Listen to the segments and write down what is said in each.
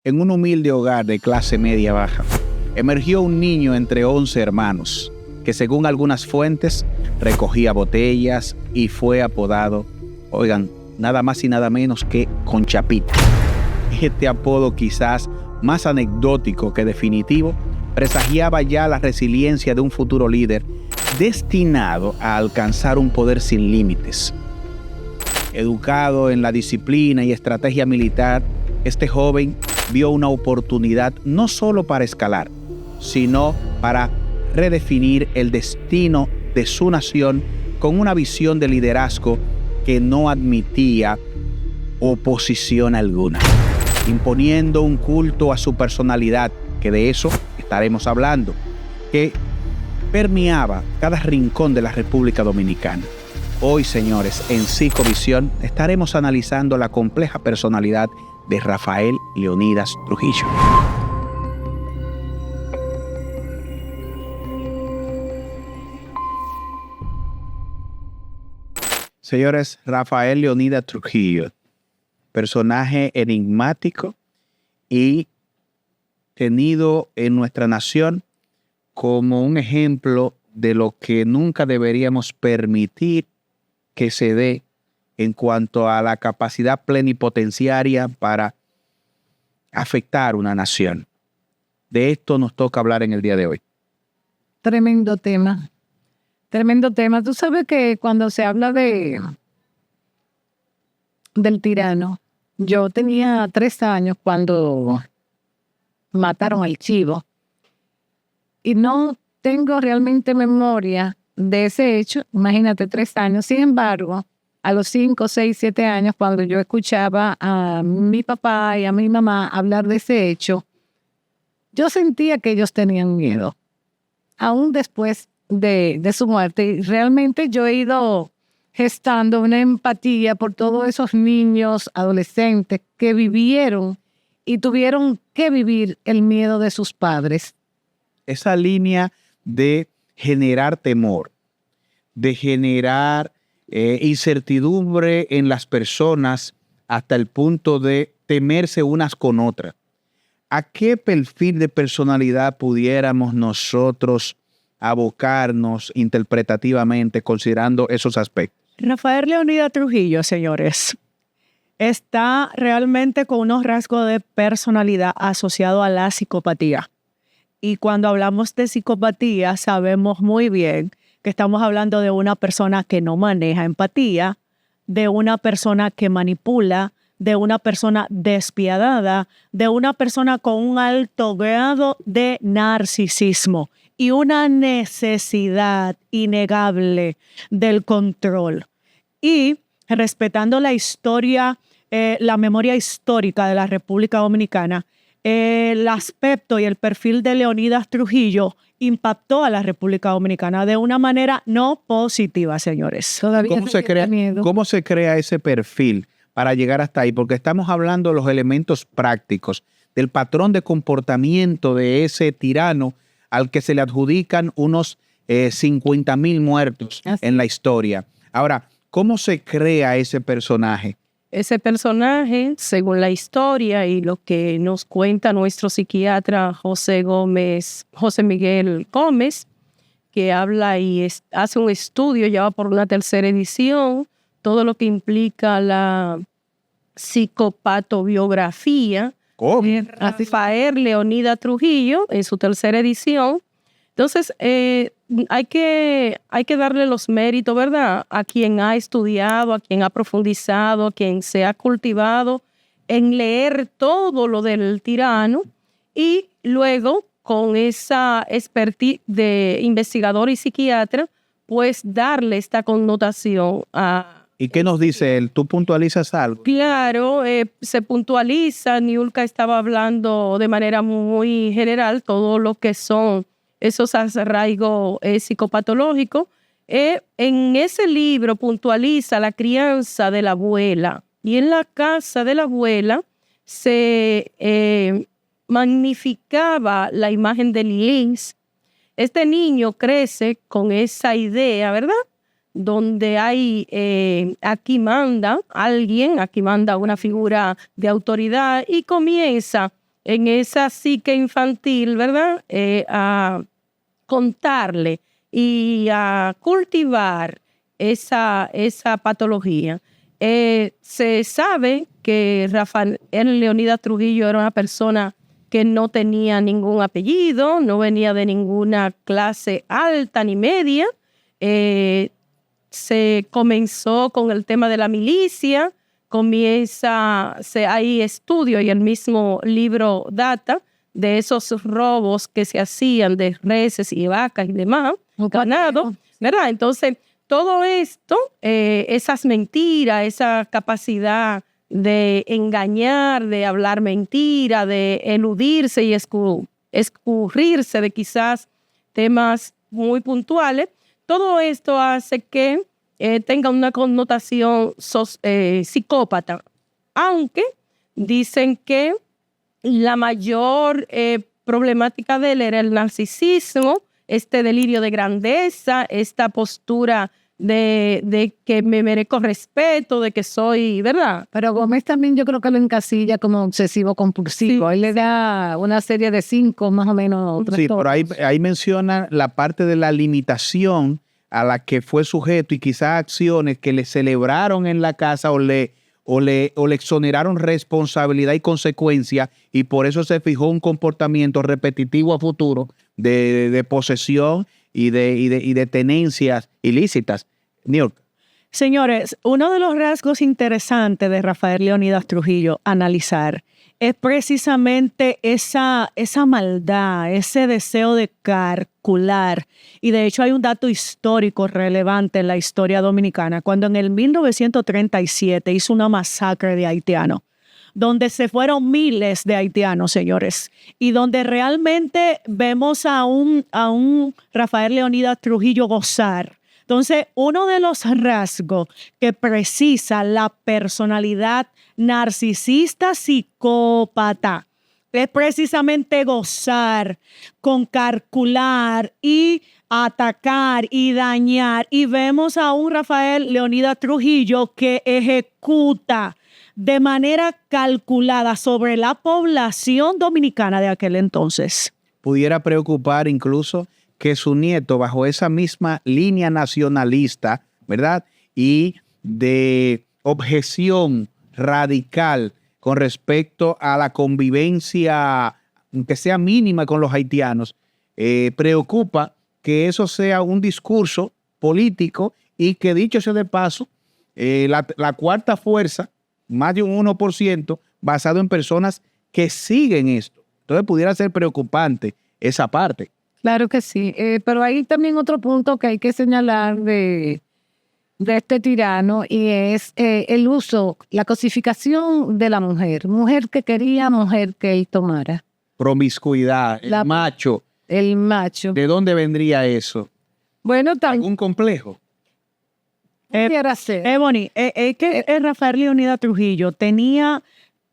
En un humilde hogar de clase media baja, emergió un niño entre 11 hermanos, que según algunas fuentes recogía botellas y fue apodado, oigan, nada más y nada menos que Conchapita. Este apodo, quizás más anecdótico que definitivo, presagiaba ya la resiliencia de un futuro líder destinado a alcanzar un poder sin límites. Educado en la disciplina y estrategia militar, este joven vio una oportunidad no solo para escalar, sino para redefinir el destino de su nación con una visión de liderazgo que no admitía oposición alguna, imponiendo un culto a su personalidad, que de eso estaremos hablando, que permeaba cada rincón de la República Dominicana. Hoy, señores, en Psicovisión estaremos analizando la compleja personalidad de Rafael Leonidas Trujillo. Señores, Rafael Leonidas Trujillo, personaje enigmático y tenido en nuestra nación como un ejemplo de lo que nunca deberíamos permitir que se dé en cuanto a la capacidad plenipotenciaria para afectar una nación. De esto nos toca hablar en el día de hoy. Tremendo tema. Tremendo tema. Tú sabes que cuando se habla del tirano, yo tenía 3 años cuando mataron al chivo y no tengo realmente memoria de ese hecho. Imagínate, 3 años. Sin embargo, a los 5, 6, 7 años, cuando yo escuchaba a mi papá y a mi mamá hablar de ese hecho, yo sentía que ellos tenían miedo, aún después de su muerte. Y realmente yo he ido gestando una empatía por todos esos niños, adolescentes que vivieron y tuvieron que vivir el miedo de sus padres. Esa línea de generar temor, de generar incertidumbre en las personas hasta el punto de temerse unas con otras. ¿A qué perfil de personalidad pudiéramos nosotros abocarnos interpretativamente considerando esos aspectos? Rafael Leonidas Trujillo, señores, está realmente con unos rasgos de personalidad asociados a la psicopatía. Y cuando hablamos de psicopatía, sabemos muy bien que estamos hablando de una persona que no maneja empatía, de una persona que manipula, de una persona despiadada, de una persona con un alto grado de narcisismo y una necesidad innegable del control. Y respetando la historia, la memoria histórica de la República Dominicana, el aspecto y el perfil de Leonidas Trujillo impactó a la República Dominicana de una manera no positiva, señores. ¿Cómo se crea ese perfil para llegar hasta ahí? Porque estamos hablando de los elementos prácticos, del patrón de comportamiento de ese tirano al que se le adjudican unos 50,000 muertos en la historia. Ahora, ¿cómo se crea ese personaje? Ese personaje, según la historia y lo que nos cuenta nuestro psiquiatra José Miguel Gómez, que habla y hace un estudio, ya va por una 3ª edición, todo lo que implica la psicopatobiografía de Rafael Leonidas Trujillo en su 3ª edición. Entonces, hay que darle los méritos, ¿verdad?, a quien ha estudiado, a quien ha profundizado, a quien se ha cultivado en leer todo lo del tirano y luego, con esa expertise de investigador y psiquiatra, pues darle esta connotación a... ¿Y qué nos dice él? ¿Tú puntualizas algo? Claro, se puntualiza. Niurka estaba hablando de manera muy general todo lo que son esos arraigos psicopatológicos. En ese libro puntualiza la crianza de la abuela. Y en la casa de la abuela se magnificaba la imagen de Liz. Este niño crece con esa idea, ¿verdad?, donde hay, aquí manda alguien, aquí manda una figura de autoridad y comienza en esa psique infantil, ¿verdad? A contarle y a cultivar esa patología. Se sabe que Rafael Leónidas Trujillo era una persona que no tenía ningún apellido, no venía de ninguna clase alta ni media. Se comenzó con el tema de la milicia, hay estudio y el mismo libro data de esos robos que se hacían de reses y vacas y demás, ganado, ¿verdad? Entonces, todo esto, esas mentiras, esa capacidad de engañar, de hablar mentira, de eludirse y escurrirse de quizás temas muy puntuales, todo esto hace que tenga una connotación psicópata, aunque dicen que la mayor problemática de él era el narcisismo, este delirio de grandeza, esta postura de que me merezco respeto, de que soy, ¿verdad? Pero Gómez también yo creo que lo encasilla como obsesivo compulsivo. Sí. Él le da una serie de 5 más o menos. Sí, pero ahí menciona la parte de la limitación a la que fue sujeto y quizás acciones que le celebraron en la casa o le exoneraron responsabilidad y consecuencia, y por eso se fijó un comportamiento repetitivo a futuro de posesión y de tenencias ilícitas. New York. Señores, uno de los rasgos interesantes de Rafael Leónidas Trujillo analizar es precisamente esa maldad, ese deseo de calcular. Y de hecho hay un dato histórico relevante en la historia dominicana, cuando en el 1937 hizo una masacre de haitianos, donde se fueron miles de haitianos, señores, y donde realmente vemos a un Rafael Leónidas Trujillo gozar. Entonces, uno de los rasgos que precisa la personalidad narcisista psicópata es precisamente gozar, con calcular y atacar y dañar. Y vemos a un Rafael Leónidas Trujillo que ejecuta de manera calculada sobre la población dominicana de aquel entonces. Pudiera preocupar incluso que su nieto, bajo esa misma línea nacionalista, ¿verdad? Y de objeción radical con respecto a la convivencia, aunque sea mínima, con los haitianos, preocupa que eso sea un discurso político y que, dicho sea de paso, la cuarta fuerza, más de un 1%, basado en personas que siguen esto. Entonces pudiera ser preocupante esa parte. Claro que sí, pero hay también otro punto que hay que señalar de este tirano, y es el uso, la cosificación de la mujer que quería, mujer que él tomara. Promiscuidad, el macho. El macho. ¿De dónde vendría eso? Bueno, ¿Algún complejo? Pudiera ser. Ebony, que Rafael Leónidas Trujillo tenía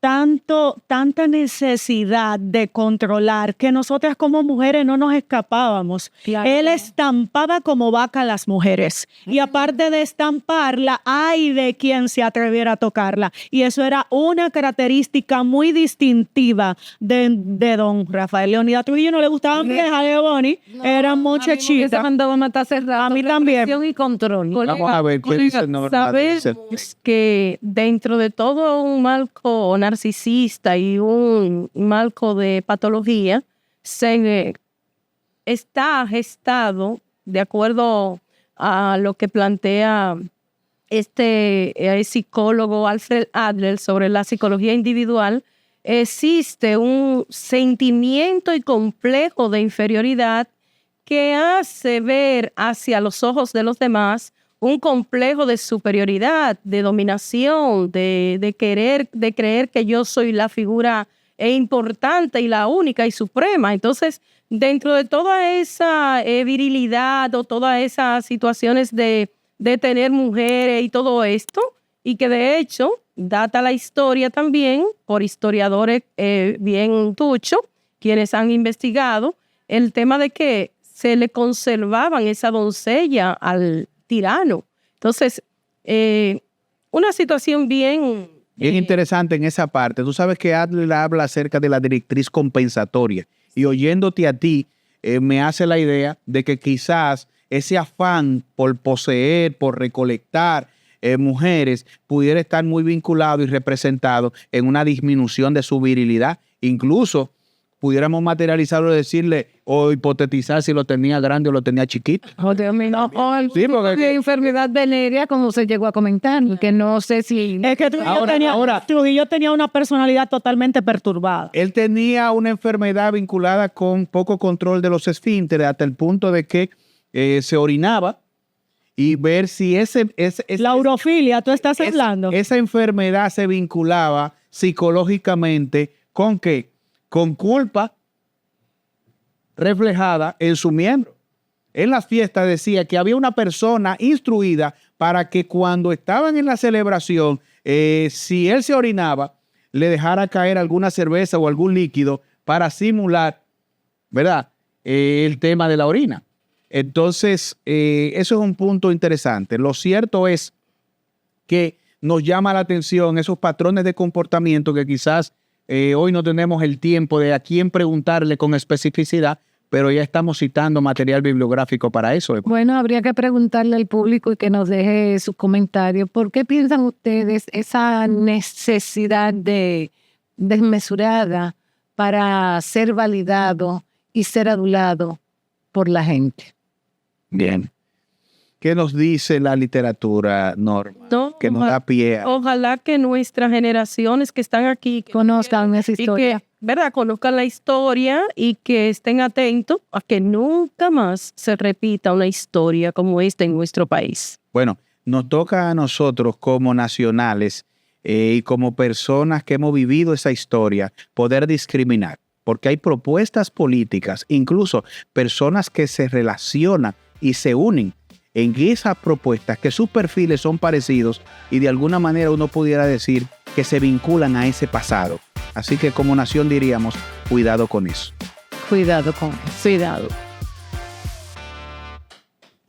tanta necesidad de controlar que nosotras como mujeres no nos escapábamos. Claro. Él estampaba como vaca a las mujeres. Y aparte de estamparla, ay de quien se atreviera a tocarla. Y eso era una característica muy distintiva de don Rafael Leónidas Trujillo. No le gustaban viejas, Ebony. No, eran muchachitas. Se mandaba a matar cerrado. A mí también. Y control. Vamos a ver. Sabes que dentro de todo un marco narcisista y un marco de patología, se está gestado, de acuerdo a lo que plantea este psicólogo Alfred Adler sobre la psicología individual, existe un sentimiento y complejo de inferioridad que hace ver hacia los ojos de los demás un complejo de superioridad, de dominación, de creer que yo soy la figura importante y la única y suprema. Entonces, dentro de toda esa virilidad o todas esas situaciones de tener mujeres y todo esto, y que de hecho data la historia también por historiadores bien tuchos, quienes han investigado el tema de que se le conservaban esa doncella al tirano. Entonces, una situación bien Bien interesante en esa parte. Tú sabes que Adler habla acerca de la directriz compensatoria y oyéndote a ti me hace la idea de que quizás ese afán por poseer, por recolectar mujeres pudiera estar muy vinculado y representado en una disminución de su virilidad. Incluso pudiéramos materializarlo y decirle o hipotetizar si lo tenía grande o lo tenía chiquito. O algún Sí, porque- tipo de enfermedad venérea, como se llegó a comentar, que no sé si... Es que Trujillo tenía una personalidad totalmente perturbada. Él tenía una enfermedad vinculada con poco control de los esfínteres hasta el punto de que se orinaba y ver si La urofilia, tú estás hablando. esa enfermedad se vinculaba psicológicamente con ¿qué? Con culpa reflejada en su miembro. En las fiestas decía que había una persona instruida para que cuando estaban en la celebración, si él se orinaba, le dejara caer alguna cerveza o algún líquido para simular, ¿verdad? El tema de la orina. Entonces, eso es un punto interesante. Lo cierto es que nos llama la atención esos patrones de comportamiento que quizás hoy no tenemos el tiempo de a quién preguntarle con especificidad, pero ya estamos citando material bibliográfico para eso. Bueno, habría que preguntarle al público y que nos deje sus comentarios. ¿Por qué piensan ustedes esa necesidad desmesurada para ser validado y ser adulado por la gente? Bien. ¿Qué nos dice la literatura, Norma? No, Que nos da pie a... Ojalá que nuestras generaciones que están aquí Conozcan esa y historia. que, ¿verdad? Conozcan la historia y que estén atentos a que nunca más se repita una historia como esta en nuestro país. Bueno, nos toca a nosotros como nacionales y como personas que hemos vivido esa historia poder discriminar, porque hay propuestas políticas, incluso personas que se relacionan y se unen en esas propuestas, que sus perfiles son parecidos y de alguna manera uno pudiera decir que se vinculan a ese pasado. Así que como nación diríamos, cuidado con eso. Cuidado con eso. Cuidado.